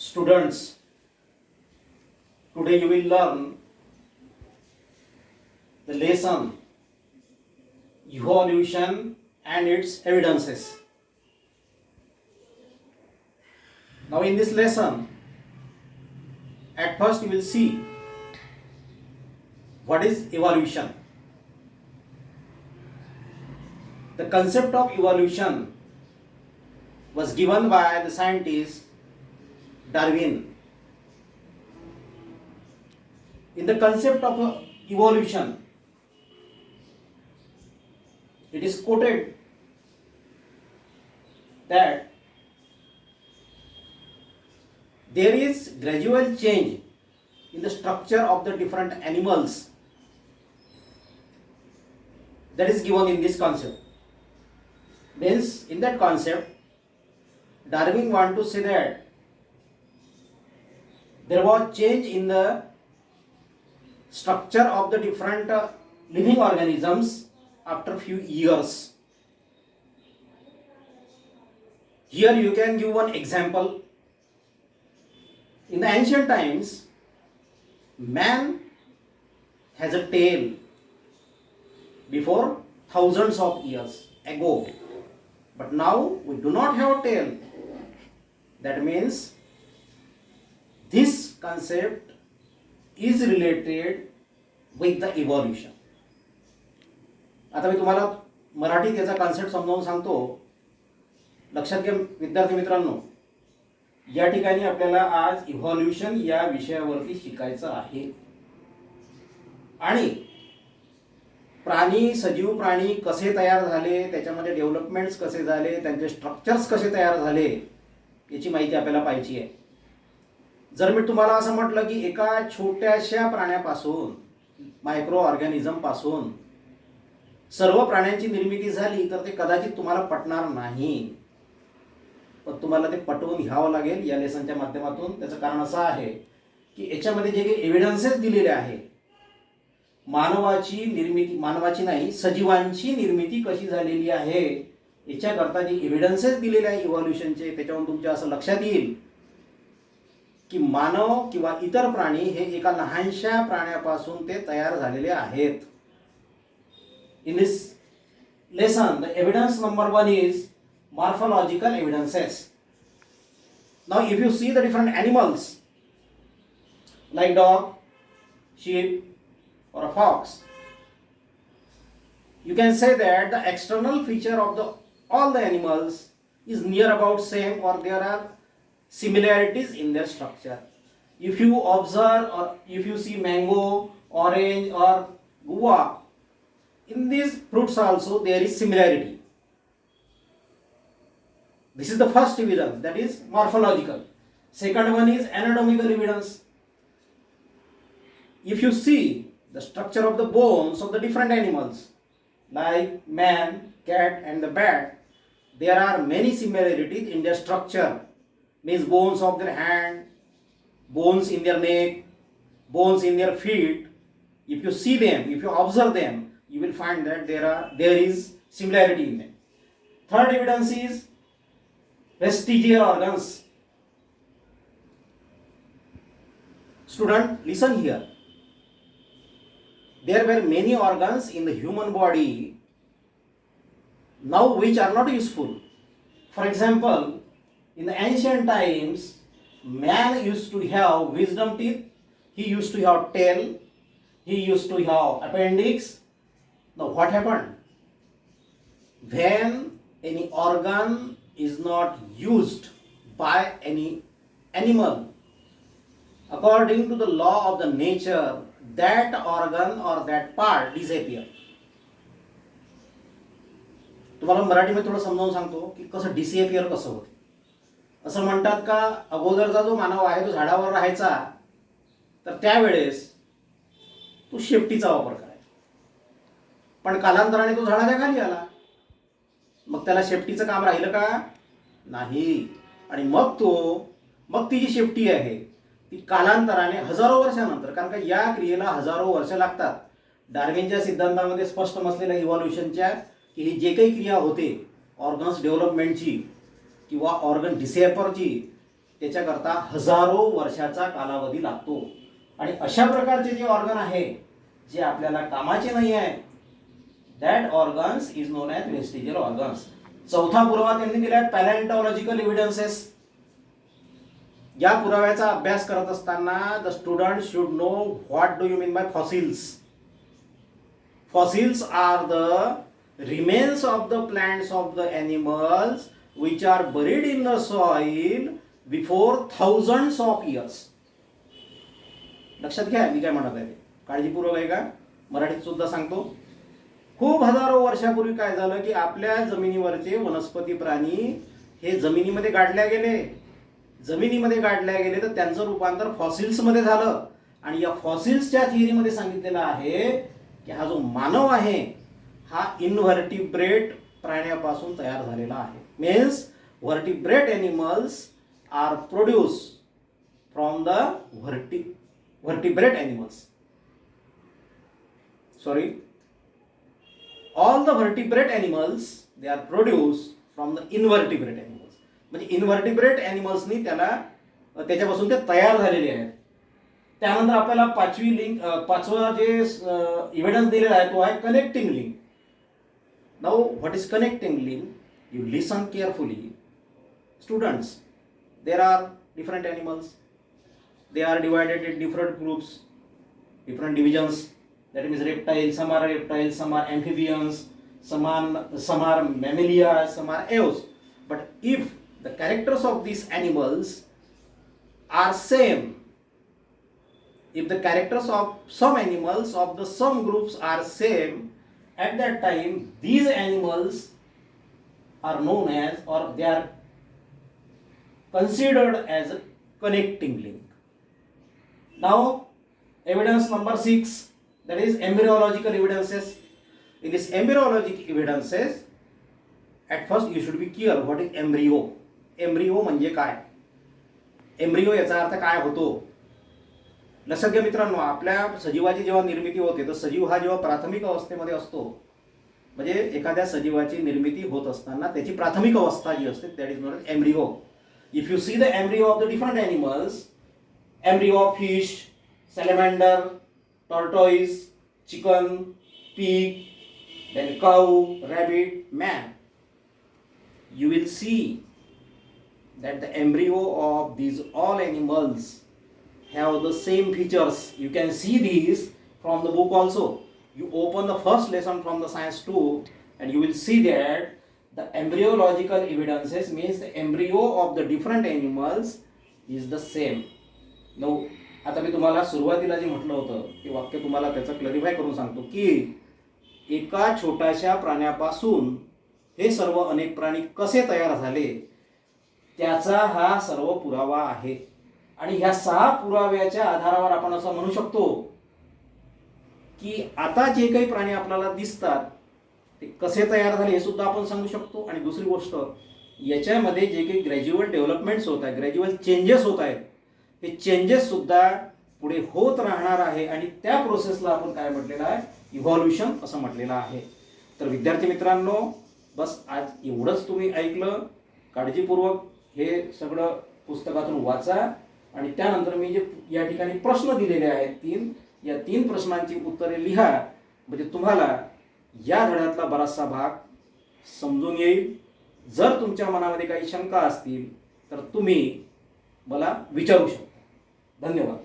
Students, today you will learn the lesson evolution and its evidences. Now in this lesson, at first you will see what is evolution. The concept of evolution was given by the scientist Darwin. In the concept of evolution, it is quoted that there is gradual change in the structure of the different animals. That is given in this concept. Means in that concept, Darwin want to say that there was change in the structure of the different living organisms after few years. Here you can give one example. In the ancient times, man has a tail before thousands of years ago. But now we do not have a tail. That means this concept is related with the evolution. आता मी तुम्हाला मराठीत याचा concept समजावून सांगतो. लक्षात घ्या विद्यार्थी मित्रांनो, या ठिकाणी आपल्याला आज इव्हॉल्युशन या विषयावरती शिकायचं आहे. आणि सजीव प्राणी कसे तयार झाले, त्याच्यामध्ये डेव्हलपमेंट्स कसे झाले, त्यांचे स्ट्रक्चर्स कसे तयार झाले, याची माहिती आपल्याला पाहिजे आहे. जर मी तुम्हाला असं म्हटलं की एका छोट्याशा प्राण्यापासून, मायक्रो ऑर्गॅनिझम पासून सर्व प्राण्यांची निर्मिती झाली, तर ते कदाचित तुम्हाला पटणार नाही. पण तुम्हाला ते पटवून घ्यावं लागेल या लेसनच्या माध्यमातून. त्याचं कारण असं आहे की याच्यामध्ये जे काही एव्हिडन्सेस दिलेले आहे, मानवाची नाही, सजीवांची निर्मिती कशी झालेली आहे याच्याकरता जे एव्हिडन्सेस दिलेले आहे इव्हॉल्युशनचे, त्याच्यावरून तुमच्या असं लक्षात येईल की मानव किंवा इतर प्राणी हे एका लहानशा प्राण्यापासून ते तयार झालेले आहेत. In this lesson, the evidence number 1 is morphological evidences. Now if you see the different animals like dog, sheep or a fox, you can say that the external feature of all the animals is near about same, or there are similarities in their structure. If you observe, or if you see mango, orange or guava, in these fruits also there is similarity. This is the first evidence, that is morphological. Second one is anatomical evidence. If you see the structure of the bones of the different animals like man, cat and the bat, there are many similarities in their structure. Means bones of their hand, bones in their neck, bones in their feet. If you see them, if you observe them, you will find that there is similarity in them. Third evidence is vestigial organs. Student, listen here. There were many organs in the human body now which are not useful. For example, in the ancient times, man used to have wisdom teeth, he used to have tail, he used to have appendix. Now what happened? When any organ is not used by any animal, according to the law of the nature, that organ or that part disappear. तुम्हाला मराठीमध्ये थोडं समजावून सांगतो की कसं disappear कसं होतं. असं म्हणतात का अगोदरचा जो मानव आहे तो झाडावर राहायचा, तर त्यावेळेस तो शेपटीचा वापर करायचा. पण कालांतराने तो झाडाच्या खाली आला, मग त्याला शेपटीचं काम राहिलं का? नाही. आणि मग ती जी शेपटी आहे ती कालांतराने हजारो वर्षानंतर, कारण का या क्रियेला हजारो वर्ष लागतात. डार्विनच्या सिद्धांतामध्ये स्पष्ट असलेल्या इव्हॉल्युशनच्या की ही जे काही क्रिया होते ऑर्गन्स डेव्हलपमेंटची किंवा ऑर्गन डिसेपरची, त्याच्याकरता हजारो वर्षाचा कालावधी लागतो. आणि अशा प्रकारचे जे ऑर्गन आहे जे आपल्याला कामाचे नाही आहे, that organs is known as vestigial organs. चौथा पुरावा त्यांनी दिला आहे पॅलेंटॉलॉजिकल एव्हिडन्सेस. या पुराव्याचा अभ्यास करत असताना the student should know what do you mean by fossils. Fossils are the remains of the plants of the animals which are buried in the soil before thousands of years. लक्षात घ्या मी काय म्हणत आहे, काळजीपूर्वक आहे का, मराठीत सुद्धा सांगतो. खूप हजारो वर्षापूर्वी काय झालं की आपल्या जमिनीवरचे वनस्पती प्राणी हे जमिनीमध्ये गाडल्या गेले. जमिनीमध्ये गाडल्या गेले तर त्यांचं रूपांतर फॉसिल्समध्ये झालं. आणि या फॉसिल्सच्या थिअरीमध्ये सांगितलेलं आहे की हा जो मानव आहे हा इनव्हर्टिब्रेट प्राण्यापासून तयार झालेला आहे. Means vertebrate animals are produce from the vertebrate animals. Sorry, all the vertebrate animals they are produce from the invertebrate animals. म्हणजे इनव्हर्टिब्रेट एनिमल्सनी त्याच्यापासून ते तयार झालेले आहेत. त्यानंतर आपल्याला पाचवा जे इव्हिडन्स दिलेला आहे तो आहे connecting link. Now what is connecting link? You listen carefully students. There are different animals, they are divided in different groups, different divisions. That means reptiles, some are reptiles, some are amphibians, some are mammalia, some are eos. But if the characters of these animals are same, if the characters of some animals of the some groups are same, at that time these animals are known as, or they are considered as a connecting link. Now evidence number 6, that is embryological evidences. In this embryologic evidences, at first you should be clear what is embryo. Embryo म्हणजे काय, embryo याचा अर्थ काय होतो. लक्षात घ्या मित्रांनो, आपल्या सजीवाची जेव्हा निर्मिती होते तर सजीव हा जेव्हा प्राथमिक अवस्थेमध्ये असतो, म्हणजे एखाद्या सजीवाची निर्मिती होत असताना त्याची प्राथमिक अवस्था जी असते that is known as embryo. If you see the embryo of the different animals, embryo of fish, salamander, tortoise, chicken, pig, then cow, rabbit, man, you will see that the embryo of these all animals have the same features. You can see these from the book also. You open the first lesson from the science 2 and you will see that the embryological evidences means the embryo of the different animals is the same. Now आता मी तुम्हाला सुरुवातीला जे म्हटलं होतं ते वाक्य तुम्हाला त्याचं clarify करून सांगतो की एका छोट्याशा प्राण्यापासून हे सर्व अनेक प्राणी कसे तयार झाले त्याचा हा सर्व पुरावा आहे. आणि ह्या 6 पुराव्याच्या आधारावर आपण असं म्हणू शकतो की आता जे काही प्राणी आपल्याला दिसतात ते कसे तयार झाले हे सुद्धा आपण सांगू शकतो. आणि दुसरी गोष्ट, याच्यामध्ये जे काही ग्रॅज्युअल डेव्हलपमेंट्स होत आहेत, ग्रॅज्युअल चेंजेस होत आहेत, हे चेंजेस सुद्धा पुढे होत राहणार आहे. आणि त्या प्रोसेसला आपण काय म्हटलेलं आहे, इव्हॉल्युशन असं म्हटलेलं आहे. तर विद्यार्थी मित्रांनो, बस आज एवढंच तुम्ही ऐकलं. काळजीपूर्वक हे सगळं पुस्तकातून वाचा आणि त्यानंतर मी जे या ठिकाणी प्रश्न दिलेले आहेत 3, या 3 प्रश्नांची उत्तरे लिहा. म्हणजे तुम्हाला या धड्यातला बराचसा भाग समजून येईल. जर तुमच्या मनामध्ये काही शंका असतील तर तुम्ही मला विचारू शकता. धन्यवाद.